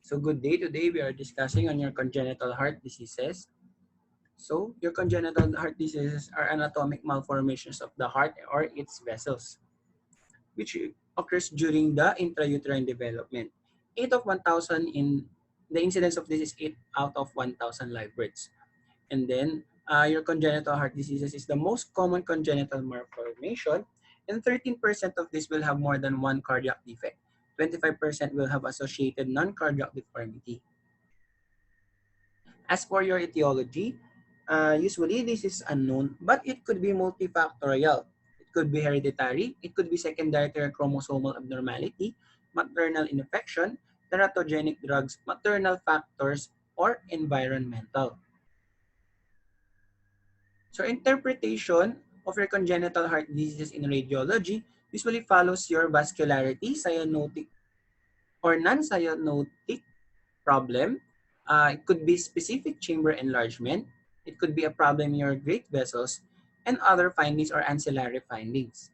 So good day. Today we are discussing on your congenital heart diseases. So your congenital heart diseases are anatomic malformations of the heart or its vessels, which occurs during the intrauterine development. 8 of 1,000 in the incidence of this is 8 out of 1,000 live births. And then your congenital heart diseases is the most common congenital malformation, and 13% of this will have more than one cardiac defect. 25% will have associated non-cardiac deformity. As for your etiology, usually this is unknown, but it could be multifactorial. It could be hereditary, it could be secondary to a chromosomal abnormality, maternal infection, teratogenic drugs, maternal factors, or environmental. So interpretation of your congenital heart diseases in radiology usually follows your vascularity, cyanotic or non-cyanotic problem. It could be specific chamber enlargement. It could be a problem in your great vessels and other findings or ancillary findings.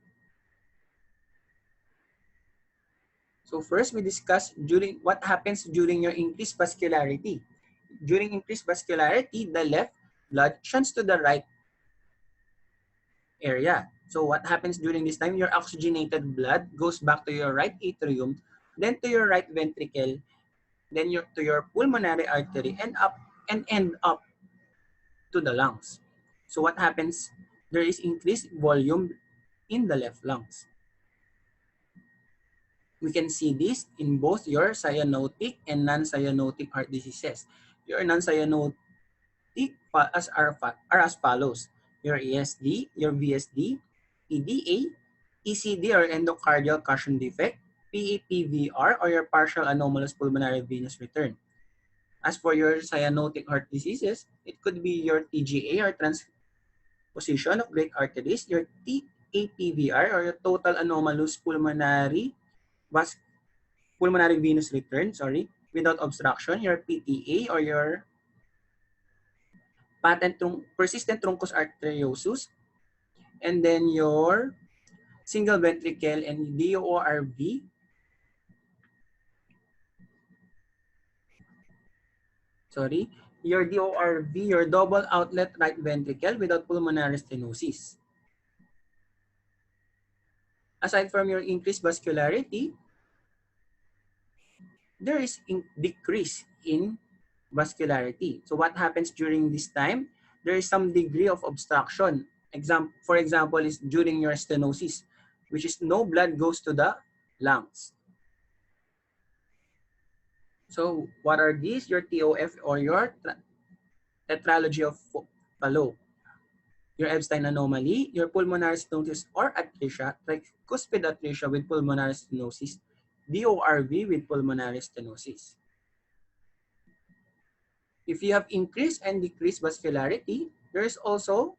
So first, we discuss during what happens during your increased vascularity. During increased vascularity, the left blood shunts to the right area. So what happens during this time? Your oxygenated blood goes back to your right atrium, then to your right ventricle, then to your pulmonary artery, and end up to the lungs. So what happens? There is increased volume in the left lungs. We can see this in both your cyanotic and non-cyanotic heart diseases. Your non-cyanotic are as follows. Your ESD, your VSD, EDA, ECD or endocardial cushion defect, PAPVR or your partial anomalous pulmonary venous return. As for your cyanotic heart diseases, it could be your TGA or transposition of great arteries, your TAPVR or your total anomalous pulmonary venous return, without obstruction, your PTA or your persistent truncus arteriosus, and then your single ventricle and DORV. Your DORV, your double outlet right ventricle without pulmonary stenosis. Aside from your increased vascularity, there is decrease in vascularity. So what happens during this time? There is some degree of obstruction. For example, is during your stenosis, which is no blood goes to the lungs. So what are these? Your TOF or your tetralogy of Fallot, your Epstein anomaly, your pulmonary stenosis or atresia, tricuspid atresia with pulmonary stenosis, DORV with pulmonary stenosis. If you have increased and decreased vascularity, there is also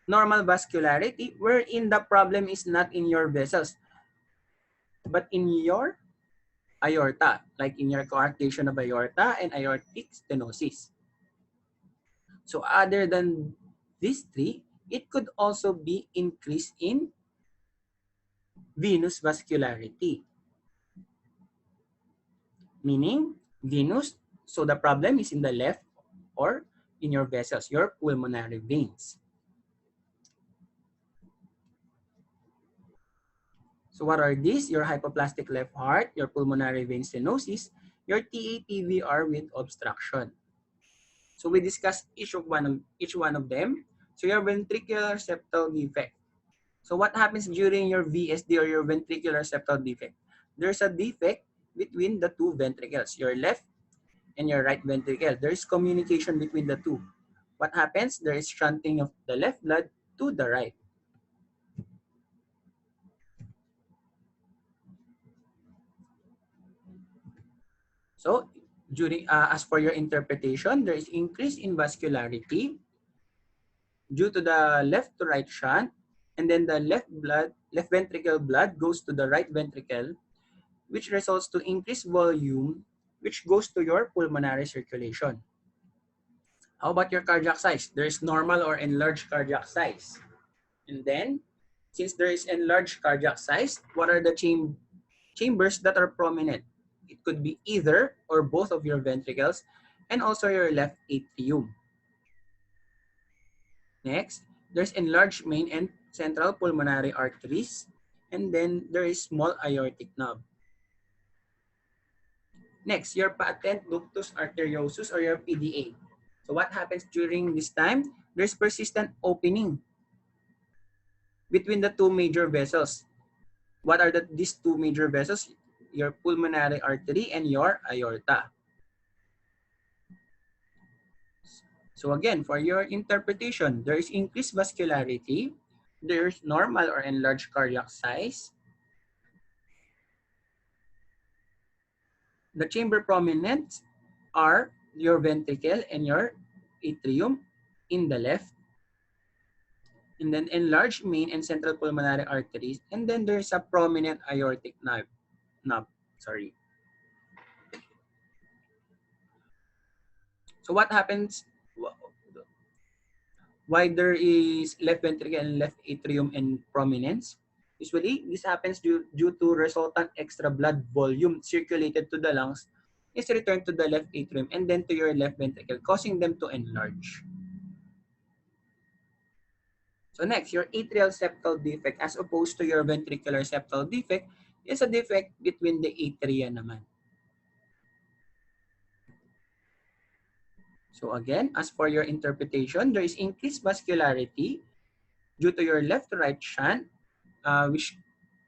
normal vascularity wherein the problem is not in your vessels, but in your aorta, like in your coarctation of aorta and aortic stenosis. So other than these three, it could also be increase in venous vascularity. Meaning, venous, so the problem is in the left or in your vessels, your pulmonary veins. So what are these? Your hypoplastic left heart, your pulmonary vein stenosis, your TAPVR with obstruction. So we discussed each one of them. So your ventricular septal defect. So what happens during your VSD or your ventricular septal defect? There's a defect between the two ventricles, your left and your right ventricle. There's communication between the two. What happens? There is shunting of the left blood to the right. So as for your interpretation, there is increase in vascularity due to the left to right shunt, and then the left ventricle blood goes to the right ventricle, which results to increased volume, which goes to your pulmonary circulation. How about your cardiac size? There is normal or enlarged cardiac size. And then, since there is enlarged cardiac size, what are the chambers that are prominent? It could be either or both of your ventricles and also your left atrium. Next, there's enlarged main and central pulmonary arteries, and then there is small aortic knob. Next, your patent ductus arteriosus or your PDA. So what happens during this time? There's persistent opening between the two major vessels. What are these two major vessels? Your pulmonary artery and your aorta. So again, for your interpretation, there is increased vascularity, there's normal or enlarged cardiac size. The chamber prominents are your ventricle and your atrium in the left, and then enlarged main and central pulmonary arteries, and then there's a prominent aortic knob. Sorry. So what happens? Why there is left ventricle and left atrium and prominence? Usually, this happens due to resultant extra blood volume circulated to the lungs is returned to the left atrium and then to your left ventricle, causing them to enlarge. So next, your atrial septal defect as opposed to your ventricular septal defect is a defect between the atria naman. So again, as for your interpretation, there is increased vascularity due to your left to right shunt, which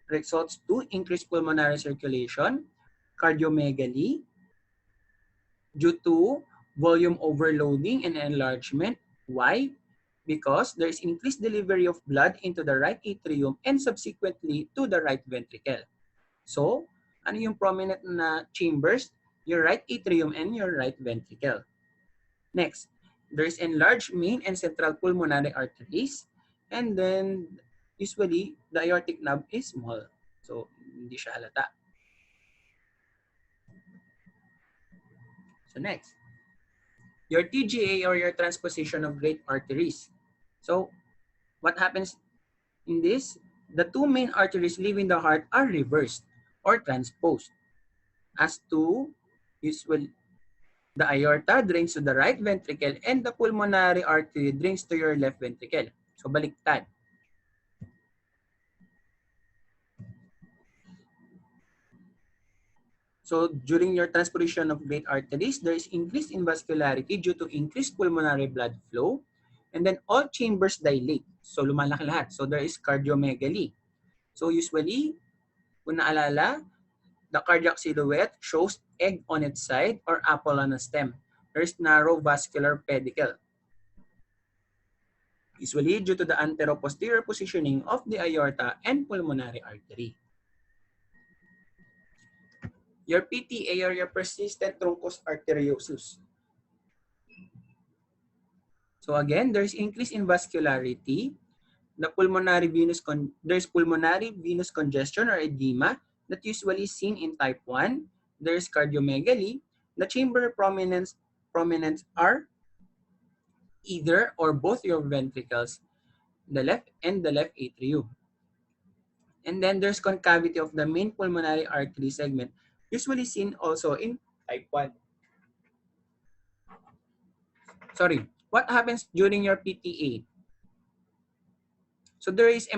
results to increased pulmonary circulation, cardiomegaly, due to volume overloading and enlargement. Why? Because there is increased delivery of blood into the right atrium and subsequently to the right ventricle. So, ano yung prominent na chambers? Your right atrium and your right ventricle. Next, there is enlarged main and central pulmonary arteries. And then, usually, the aortic knob is small. So, hindi siya halata. So next, your TGA or your transposition of great arteries. So what happens in this? The two main arteries leaving the heart are reversed or transposed. As to usually the aorta drains to the right ventricle and the pulmonary artery drains to your left ventricle. So baliktad. So during your transportation of great arteries, there is increase in vascularity due to increased pulmonary blood flow. And then all chambers dilate. So lumalaki lahat. So there is cardiomegaly. So usually, kung naalala, the cardiac silhouette shows egg on its side or apple on a stem. There's narrow vascular pedicle. Usually due to the anteroposterior positioning of the aorta and pulmonary artery. Your PTA or your persistent truncus arteriosus. So again, there's increase in vascularity. There's pulmonary venous congestion or edema that usually seen in type 1. There's cardiomegaly. The chamber prominence are either or both your ventricles, the left and the left atrium. And then there's concavity of the main pulmonary artery segment, usually seen also in type 1. Sorry, what happens during your PTA? So there is the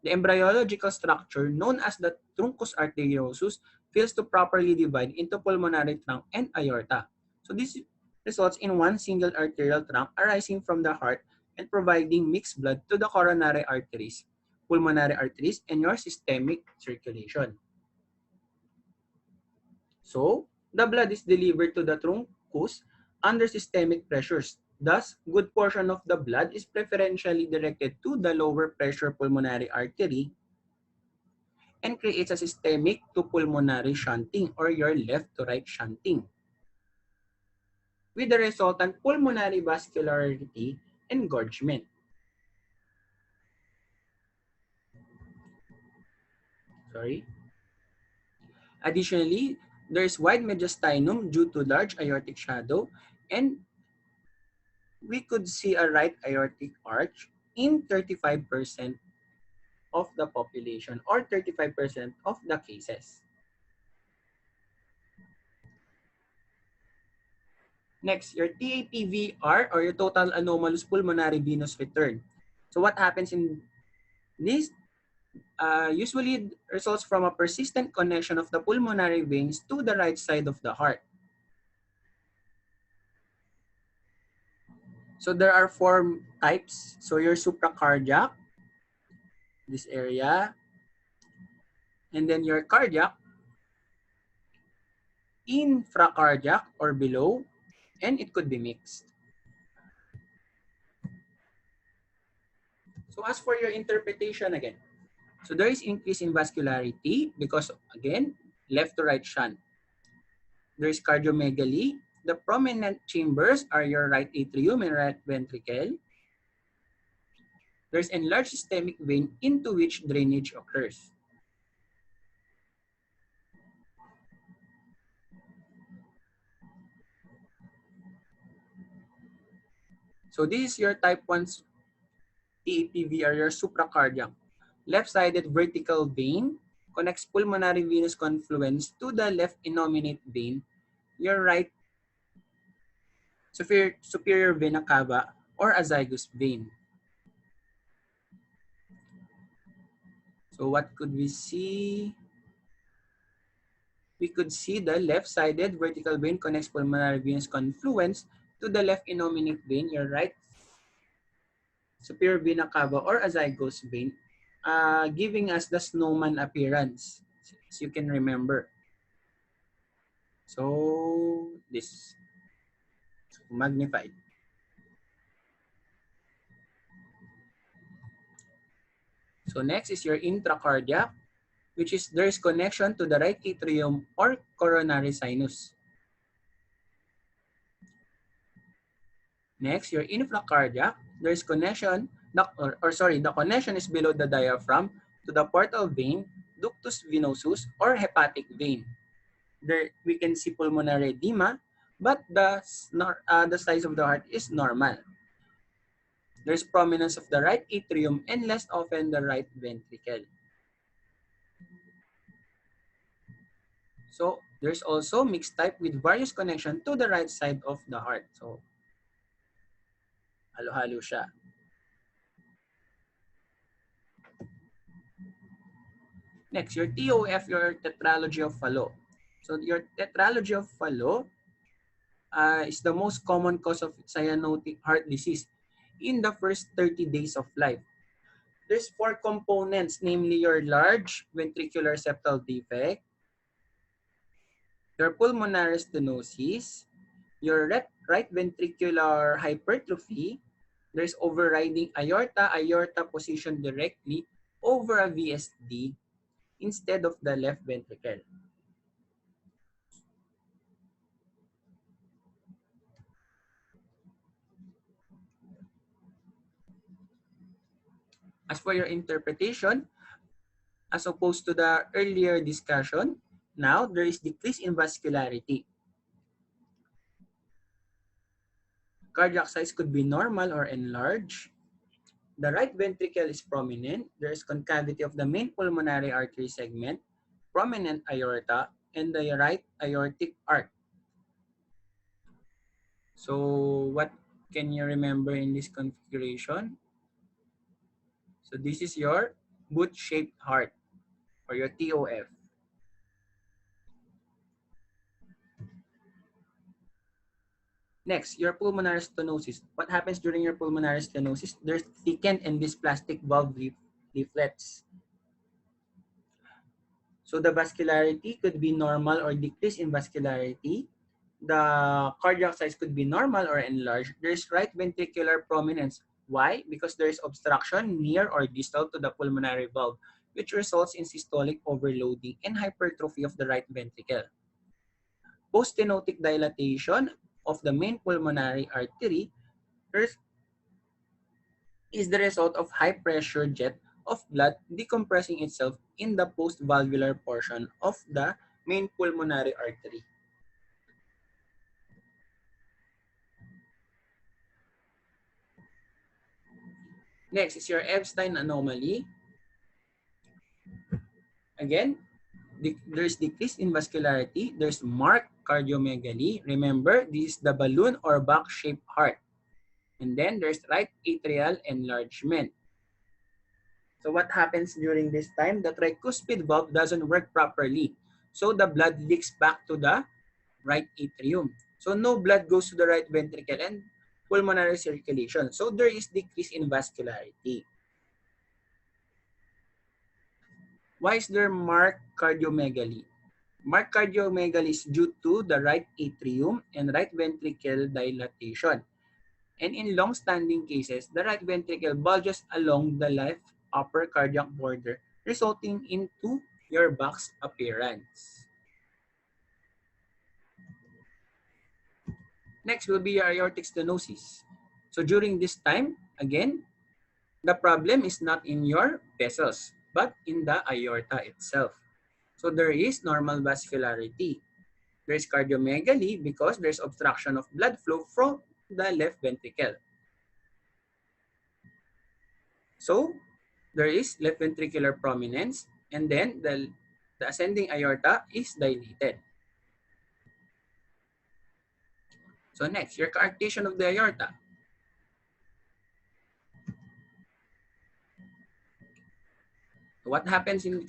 embryological structure known as the truncus arteriosus fails to properly divide into pulmonary trunk and aorta. So this results in one single arterial trunk arising from the heart and providing mixed blood to the coronary arteries, pulmonary arteries, and your systemic circulation. So the blood is delivered to the truncus under systemic pressures. Thus, good portion of the blood is preferentially directed to the lower pressure pulmonary artery and creates a systemic to pulmonary shunting or your left to right shunting, with the resultant pulmonary vascularity engorgement. Additionally, there is wide mediastinum due to large aortic shadow, and we could see a right aortic arch in 35% of the population or 35% of the cases. Next, your TAPVR or your total anomalous pulmonary venous return. So what happens in this? Usually results from a persistent connection of the pulmonary veins to the right side of the heart. So there are four types. So your supracardiac, this area, and then your cardiac, infracardiac or below, and it could be mixed. So as for your interpretation again, so there is increase in vascularity because again, left to right shunt. There is cardiomegaly. The prominent chambers are your right atrium and right ventricle. There's enlarged systemic vein into which drainage occurs. So this is your type 1 TAPV or your supracardiac. Left-sided vertical vein connects pulmonary venous confluence to the left innominate vein, your right superior vena cava or azygos vein. So what could we see? We could see the left-sided vertical vein connects pulmonary venous confluence to the left innominate vein, your right superior vena cava or azygos vein, giving us the snowman appearance, as you can remember. So this magnified. So next is your intracardiac, which is there's connection to the right atrium or coronary sinus. Next, your infracardiac, there's connection, the connection is below the diaphragm to the portal vein, ductus venosus, or hepatic vein. There we can see pulmonary edema, but the size of the heart is normal. There's prominence of the right atrium and less often the right ventricle. So there's also mixed type with various connection to the right side of the heart. So halo-halo siya. Next, your TOF, your tetralogy of Fallot. So your tetralogy of Fallot is the most common cause of cyanotic heart disease in the first 30 days of life. There's four components, namely your large ventricular septal defect, your pulmonary stenosis, your right ventricular hypertrophy, there's overriding aorta position directly over a VSD instead of the left ventricle. As for your interpretation, as opposed to the earlier discussion, now there is decrease in vascularity. Cardiac size could be normal or enlarged. The right ventricle is prominent. There is concavity of the main pulmonary artery segment, prominent aorta, and the right aortic arc. So what can you remember in this configuration? So this is your boot-shaped heart or your TOF. Next, your pulmonary stenosis. What happens during your pulmonary stenosis? There's thickened and dysplastic valve leaflets. So the vascularity could be normal or decrease in vascularity. The cardiac size could be normal or enlarged. There's right ventricular prominence. Why? Because there's obstruction near or distal to the pulmonary valve, which results in systolic overloading and hypertrophy of the right ventricle. Post-stenotic dilatation of the main pulmonary artery is the result of high pressure jet of blood decompressing itself in the post-valvular portion of the main pulmonary artery. Next is your Epstein anomaly. Again, there's decrease in vascularity, there's marked cardiomegaly. Remember, this is the balloon or box-shaped heart. And then there's right atrial enlargement. So what happens during this time? The tricuspid valve doesn't work properly. So the blood leaks back to the right atrium. So no blood goes to the right ventricle and pulmonary circulation. So there is decrease in vascularity. Why is there marked cardiomegaly? Marked cardiomegaly is due to the right atrium and right ventricle dilatation. And in long-standing cases, the right ventricle bulges along the left upper cardiac border, resulting into your box appearance. Next will be your aortic stenosis. So during this time, again, the problem is not in your vessels, but in the aorta itself. So there is normal vascularity. There is cardiomegaly because there's obstruction of blood flow from the left ventricle. So there is left ventricular prominence, and then the ascending aorta is dilated. So next, your coarctation of the aorta. What happens in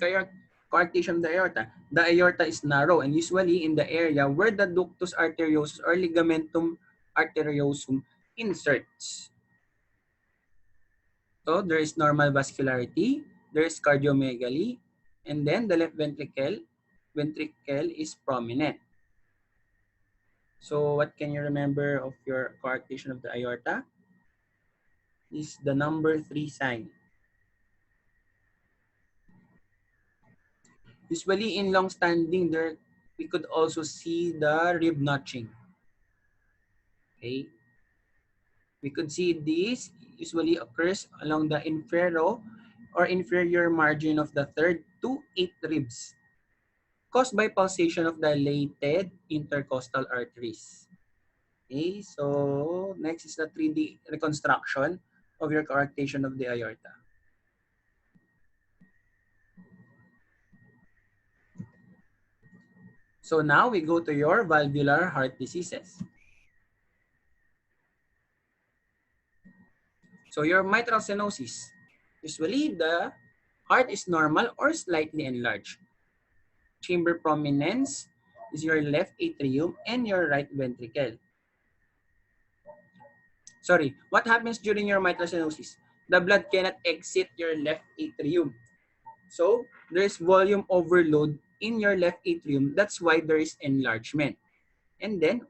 coarctation of the aorta? The aorta is narrow and usually in the area where the ductus arteriosus or ligamentum arteriosum inserts. So there is normal vascularity, there is cardiomegaly, and then the left ventricle is prominent. So what can you remember of your coarctation of the aorta? Is the number 3 sign. Usually in long standing, there we could also see the rib notching. Okay. We could see this usually occurs along the inferior margin of the third to 8th ribs, caused by pulsation of dilated intercostal arteries. Okay, so next is the 3D reconstruction of your coarctation of the aorta. So now we go to your valvular heart diseases. So your mitral stenosis. Usually the heart is normal or slightly enlarged. Chamber prominence is your left atrium and your right ventricle. Sorry, what happens during your mitral stenosis? The blood cannot exit your left atrium. So there's volume overload in your left atrium. That's why there is enlargement. And then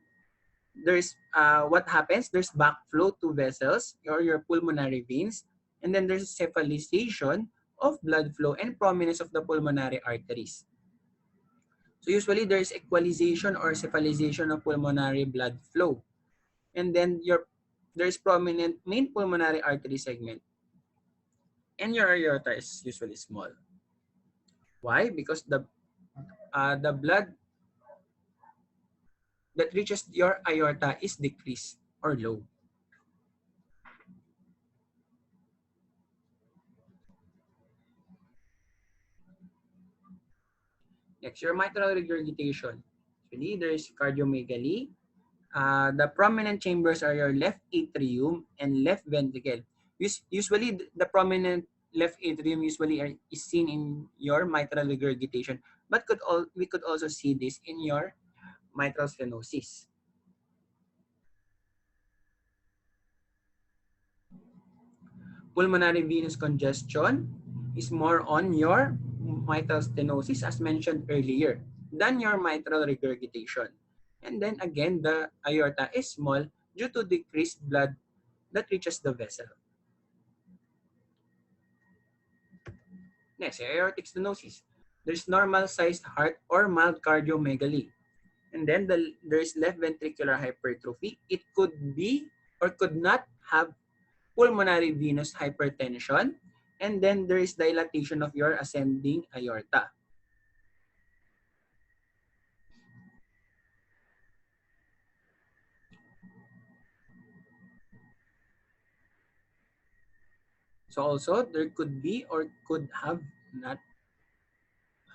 there's what happens? There's backflow to vessels or your pulmonary veins. And then there's cephalization of blood flow and prominence of the pulmonary arteries. So usually there's equalization or cephalization of pulmonary blood flow. And then there's prominent main pulmonary artery segment. And your aorta is usually small. Why? Because the blood that reaches your aorta is decreased or low. Next, your mitral regurgitation. Actually, there is cardiomegaly. The prominent chambers are your left atrium and left ventricle. Usually, the prominent left atrium usually is seen in your mitral regurgitation, but we could also see this in your mitral stenosis. Pulmonary venous congestion is more on your mitral stenosis, as mentioned earlier, than your mitral regurgitation. And then again, the aorta is small due to decreased blood that reaches the vessel. Next, aortic stenosis. There's normal-sized heart or mild cardiomegaly. And then there's left ventricular hypertrophy. It could be or could not have pulmonary venous hypertension. And then there is dilatation of your ascending aorta. So also there could be or could have not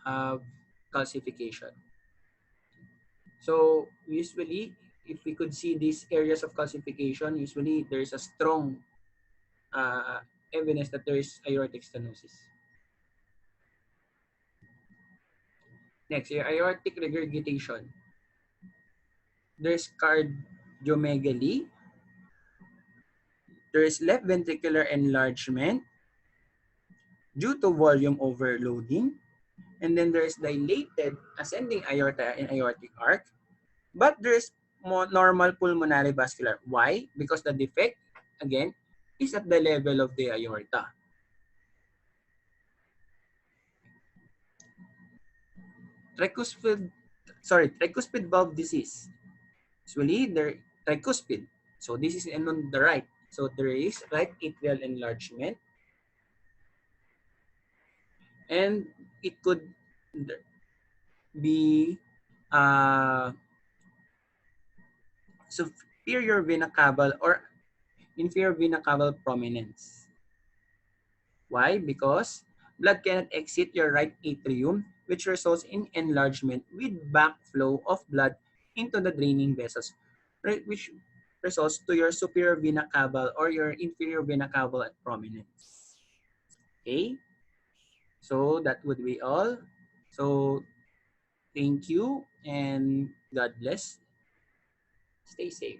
have calcification. So usually, if we could see these areas of calcification, usually there is a strong uh, evidence that there is aortic stenosis. Next, aortic regurgitation. There's cardiomegaly. There is left ventricular enlargement due to volume overloading. And then there is dilated ascending aorta and aortic arc. But there is normal pulmonary vascular. Why? Because the defect, again, is at the level of the aorta. Tricuspid valve disease. Usually, tricuspid. So this is on the right. So there is right atrial enlargement, and it could be superior vena cava or inferior vena cava prominence. Why? Because blood cannot exit your right atrium, which results in enlargement with backflow of blood into the draining vessels, which results to your superior vena cava or your inferior vena cava at prominence. Okay? So that would be all. So thank you and God bless. Stay safe.